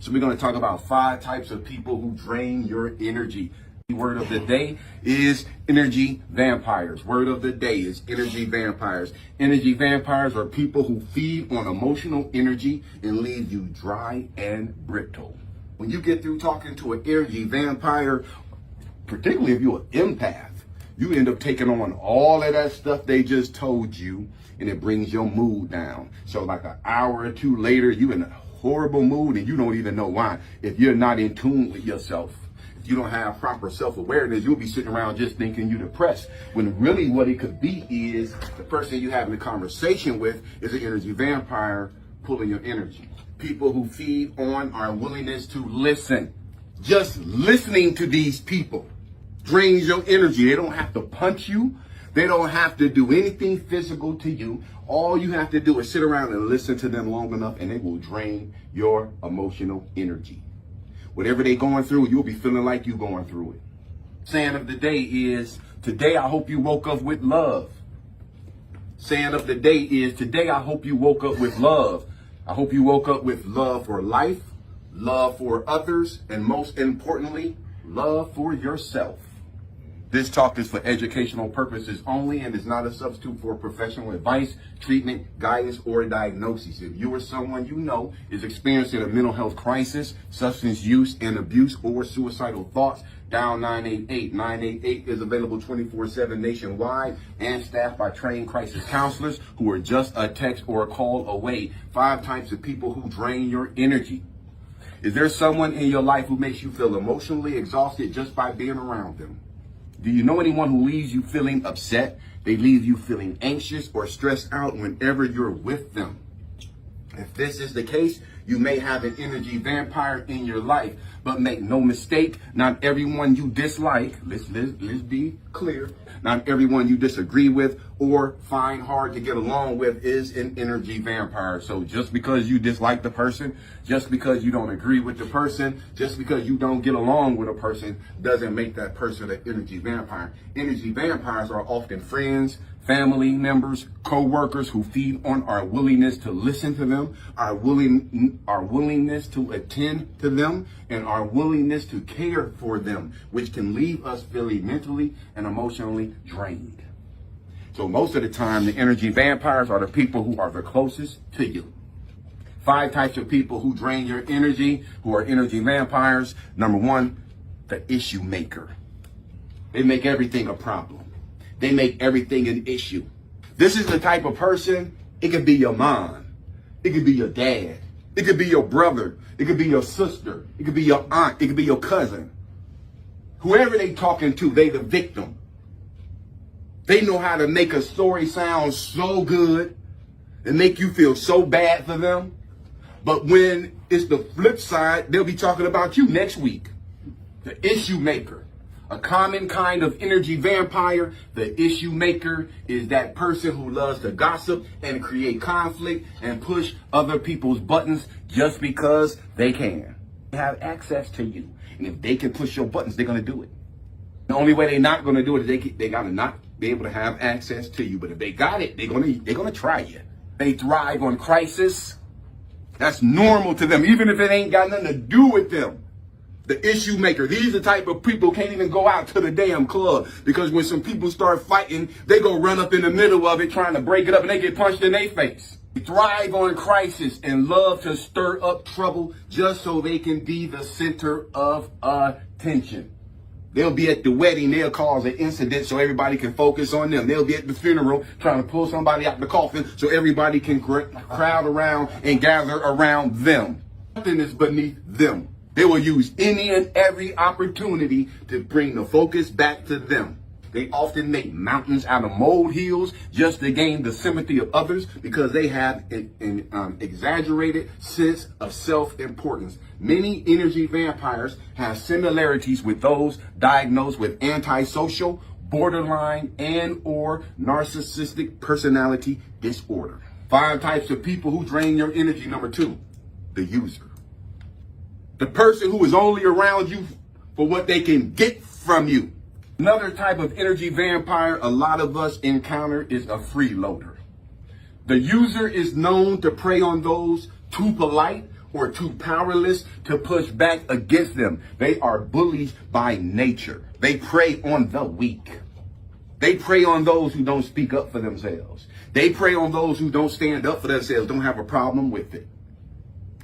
So we're going to talk about 5 types of people who drain your energy. The word of the day is energy vampires. Word of the day is energy vampires. Energy vampires are people who feed on emotional energy and leave you dry and brittle. When you get through talking to an energy vampire, particularly if you're an empath, you end up taking on all of that stuff they just told you, and it brings your mood down. So like an hour or two later, you in a horrible mood and you don't even know why. If you're not in tune with yourself, if you don't have proper self-awareness, you'll be sitting around just thinking you're depressed. When really what it could be is the person you're having a conversation with is an energy vampire pulling your energy. People who feed on our willingness to listen. Just listening to these people drains your energy. They don't have to punch you. They don't have to do anything physical to you. All you have to do is sit around and listen to them long enough, and they will drain your emotional energy. Whatever they're going through, you'll be feeling like you're going through it. Saying of the day is, today I hope you woke up with love. Saying of the day is, today I hope you woke up with love. I hope you woke up with love for life, love for others, and most importantly, love for yourself. This talk is for educational purposes only and is not a substitute for professional advice, treatment, guidance, or diagnosis. If you or someone you know is experiencing a mental health crisis, substance use and abuse, or suicidal thoughts, dial 988. 988 is available 24/7 nationwide and staffed by trained crisis counselors who are just a text or a call away. 5 types of people who drain your energy. Is there someone in your life who makes you feel emotionally exhausted just by being around them? Do you know anyone who leaves you feeling upset? They leave you feeling anxious or stressed out whenever you're with them. If this is the case, you may have an energy vampire in your life. But make no mistake, not everyone you dislike, let's be clear, not everyone you disagree with or find hard to get along with is an energy vampire. So just because you dislike the person, just because you don't agree with the person, just because you don't get along with a person doesn't make that person an energy vampire. Energy vampires are often friends, family members, co-workers who feed on our willingness to listen to them, our willingness to attend to them, and our willingness to care for them, which can leave us feeling mentally and emotionally drained. So most of the time, the energy vampires are the people who are the closest to you. 5 types of people who drain your energy, who are energy vampires. Number 1, the issue maker. They make everything a problem. They make everything an issue. This is the type of person, it could be your mom, it could be your dad, it could be your brother, it could be your sister, it could be your aunt, it could be your cousin. Whoever they talking to, they the victim. They know how to make a story sound so good and make you feel so bad for them. But when it's the flip side, they'll be talking about you next week. The issue maker. A common kind of energy vampire, the issue maker, is that person who loves to gossip and create conflict and push other people's buttons just because they can. They have access to you. And if they can push your buttons, they're going to do it. The only way they're not going to do it is they got to not be able to have access to you. But if they got it, they're going to try you. They thrive on crisis. That's normal to them, even if it ain't got nothing to do with them. The issue maker. These are the type of people who can't even go out to the damn club because when some people start fighting, they go run up in the middle of it trying to break it up and they get punched in their face. They thrive on crisis and love to stir up trouble just so they can be the center of attention. They'll be at the wedding, they'll cause an incident so everybody can focus on them. They'll be at the funeral trying to pull somebody out the coffin so everybody can crowd around and gather around them. Nothing is beneath them. They will use any and every opportunity to bring the focus back to them. They often make mountains out of molehills just to gain the sympathy of others because they have an exaggerated sense of self-importance. Many energy vampires have similarities with those diagnosed with antisocial, borderline, and or narcissistic personality disorder. 5 types of people who drain your energy. Number 2, the user. The person who is only around you for what they can get from you. Another type of energy vampire a lot of us encounter is a freeloader. The user is known to prey on those too polite or too powerless to push back against them. They are bullies by nature. They prey on the weak. They prey on those who don't speak up for themselves. They prey on those who don't stand up for themselves, don't have a problem with it.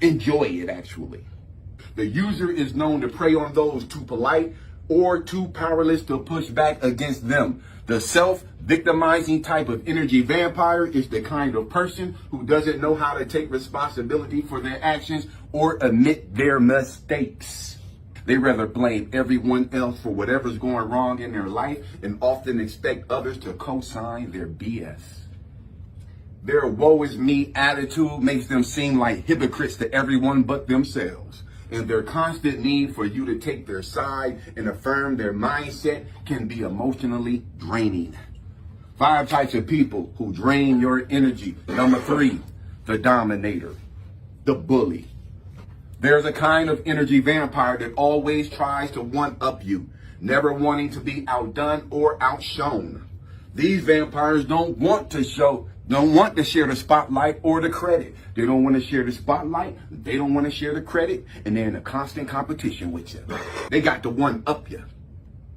Enjoy it, actually. The user is known to prey on those too polite or too powerless to push back against them. The self-victimizing type of energy vampire is the kind of person who doesn't know how to take responsibility for their actions or admit their mistakes. They rather blame everyone else for whatever's going wrong in their life and often expect others to co-sign their BS. Their woe is me attitude makes them seem like hypocrites to everyone but themselves. And their constant need for you to take their side and affirm their mindset can be emotionally draining. 5 types of people who drain your energy. Number 3, the dominator, the bully. There's a kind of energy vampire that always tries to one-up you, never wanting to be outdone or outshone. These vampires don't want to share the spotlight or the credit. They don't want to share the spotlight. They don't want to share the credit. And they're in a constant competition with you. They got to one up you.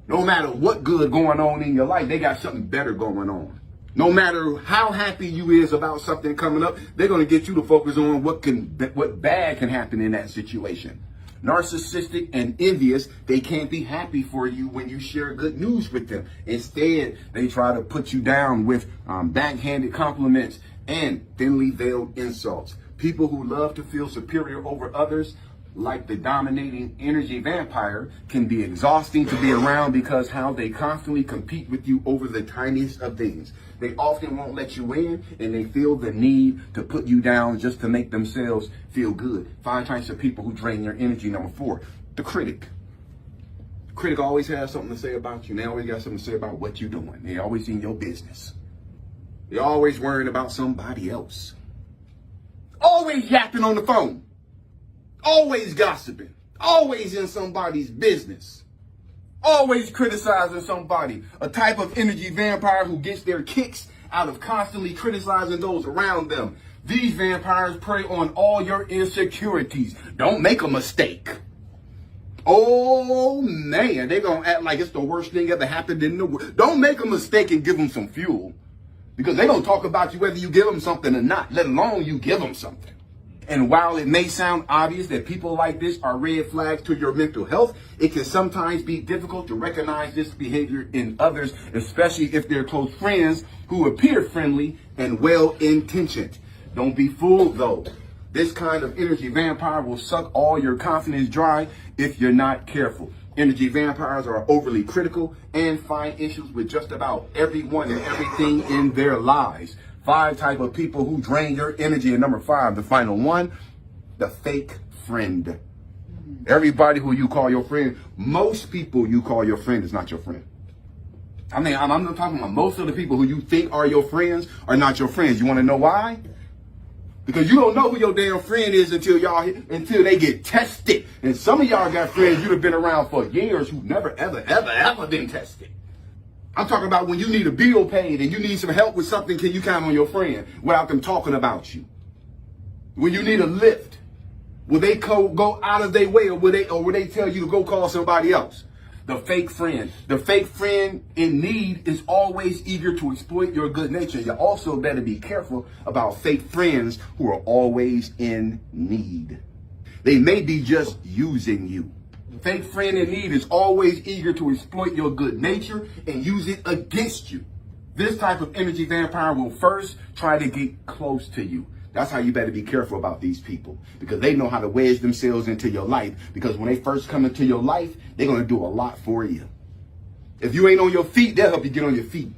No matter what good going on in your life, they got something better going on. No matter how happy you is about something coming up, they're going to get you to focus on what bad can happen in that situation. Narcissistic and envious, they can't be happy for you when you share good news with them. Instead, they try to put you down with backhanded compliments and thinly veiled insults. People who love to feel superior over others, like the dominating energy vampire, can be exhausting to be around because how they constantly compete with you over the tiniest of things. They often won't let you in, and they feel the need to put you down just to make themselves feel good. 5 types of people who drain your energy. Number 4, the critic. The critic always has something to say about you. They always got something to say about what you're doing. They always in your business. They're always worrying about somebody else. Always yapping on the phone. Always gossiping. Always in somebody's business. Always criticizing somebody. A type of energy vampire who gets their kicks out of constantly criticizing those around them. These vampires prey on all your insecurities. Don't make a mistake. Oh man, they're going to act like it's the worst thing ever happened in the world. Don't make a mistake and give them some fuel. Because they're going to talk about you whether you give them something or not, let alone you give them something. And while it may sound obvious that people like this are red flags to your mental health, it can sometimes be difficult to recognize this behavior in others, especially if they're close friends who appear friendly and well-intentioned. Don't be fooled though. This kind of energy vampire will suck all your confidence dry if you're not careful. Energy vampires are overly critical and find issues with just about everyone and everything in their lives. 5 type of people who drain your energy. And number 5, the final one, the fake friend. Everybody who you call your friend, most people you call your friend is not your friend. I mean, I'm not talking about most of the people who you think are your friends are not your friends. You want to know why? Because you don't know who your damn friend is until they get tested. And some of y'all got friends you've been around for years who never, ever been tested. I'm talking about when you need a bill paid and you need some help with something, can you count on your friend without them talking about you? When you need a lift, will they go out of their way or will they tell you to go call somebody else? The fake friend. The fake friend in need is always eager to exploit your good nature. You also better be careful about fake friends who are always in need. They may be just using you. Fake friend in need is always eager to exploit your good nature and use it against you. This type of energy vampire will first try to get close to you. That's how you better be careful about these people, because they know how to wedge themselves into your life. Because when they first come into your life, they're going to do a lot for you. If you ain't on your feet, they'll help you get on your feet.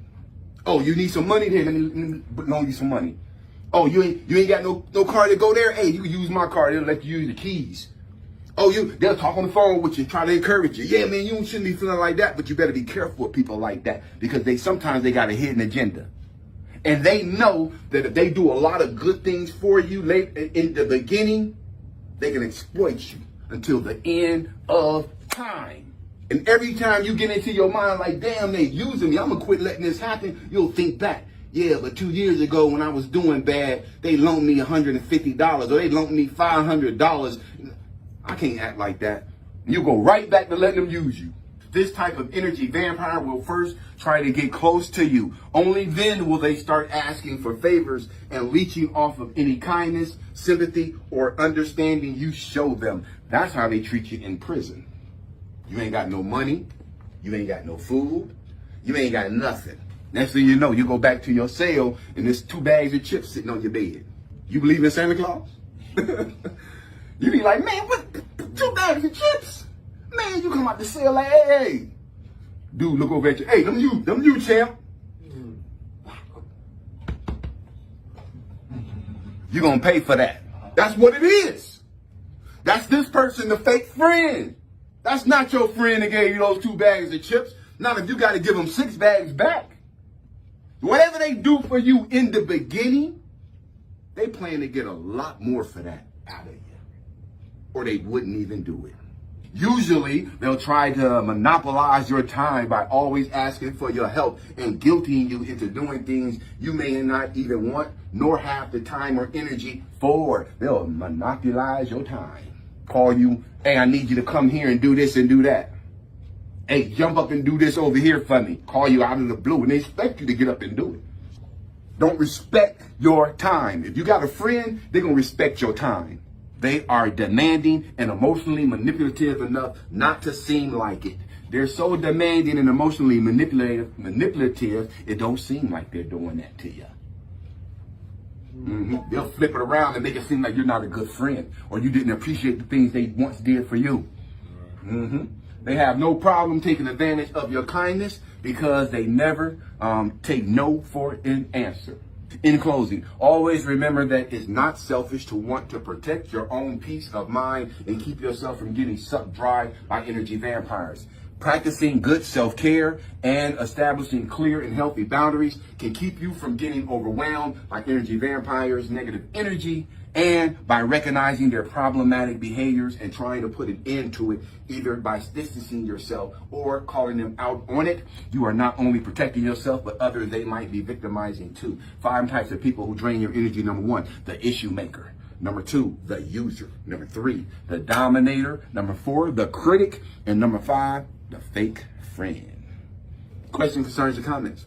Oh, you need some money? Here, let me loan you some money. Oh, you ain't got no car to go there? Hey, you can use my car. They'll let you use the keys. Oh, they'll talk on the phone with you, try to encourage you. Yeah, man, you shouldn't be feeling like that, but you better be careful with people like that, because sometimes they got a hidden agenda. And they know that if they do a lot of good things for you late in the beginning, they can exploit you until the end of time. And every time you get into your mind like, damn, they using me, I'm going to quit letting this happen, you'll think back. Yeah, but 2 years ago when I was doing bad, they loaned me $150 or they loaned me $500. I can't act like that. You go right back to letting them use you. This type of energy vampire will first try to get close to you. Only then will they start asking for favors and leeching off of any kindness, sympathy, or understanding you show them. That's how they treat you in prison. You ain't got no money. You ain't got no food. You ain't got nothing. Next thing you know, you go back to your cell and there's 2 bags of chips sitting on your bed. You believe in Santa Claus? You be like, man, what? 2 bags of chips? Man, you come out the cell like, hey. Dude, look over at you. Hey, them you, champ. You gonna pay for that. That's what it is. That's this person, the fake friend. That's not your friend that gave you those 2 bags of chips. Not if you got to give them 6 bags back. Whatever they do for you in the beginning, they plan to get a lot more for that out of you. Or they wouldn't even do it. Usually, they'll try to monopolize your time by always asking for your help and guilting you into doing things you may not even want, nor have the time or energy for. They'll monopolize your time. Call you, hey, I need you to come here and do this and do that. Hey, jump up and do this over here for me. Call you out of the blue, and they expect you to get up and do it. Don't respect your time. If you got a friend, they're going to respect your time. They are demanding and emotionally manipulative enough not to seem like it. They're so demanding and emotionally manipulative, it don't seem like they're doing that to you. They'll flip it around and make it seem like you're not a good friend or you didn't appreciate the things they once did for you. They have no problem taking advantage of your kindness because they never take no for an answer. In closing, always remember that it's not selfish to want to protect your own peace of mind and keep yourself from getting sucked dry by energy vampires. Practicing good self-care and establishing clear and healthy boundaries can keep you from getting overwhelmed by energy vampires' negative energy, and by recognizing their problematic behaviors and trying to put an end to it, either by distancing yourself or calling them out on it, you are not only protecting yourself, but others they might be victimizing too. 5 types of people who drain your energy. Number 1, the issue maker. Number 2, the user. Number 3, the dominator. Number 4, the critic. And number 5, the fake friend. Questions, concerns, or comments?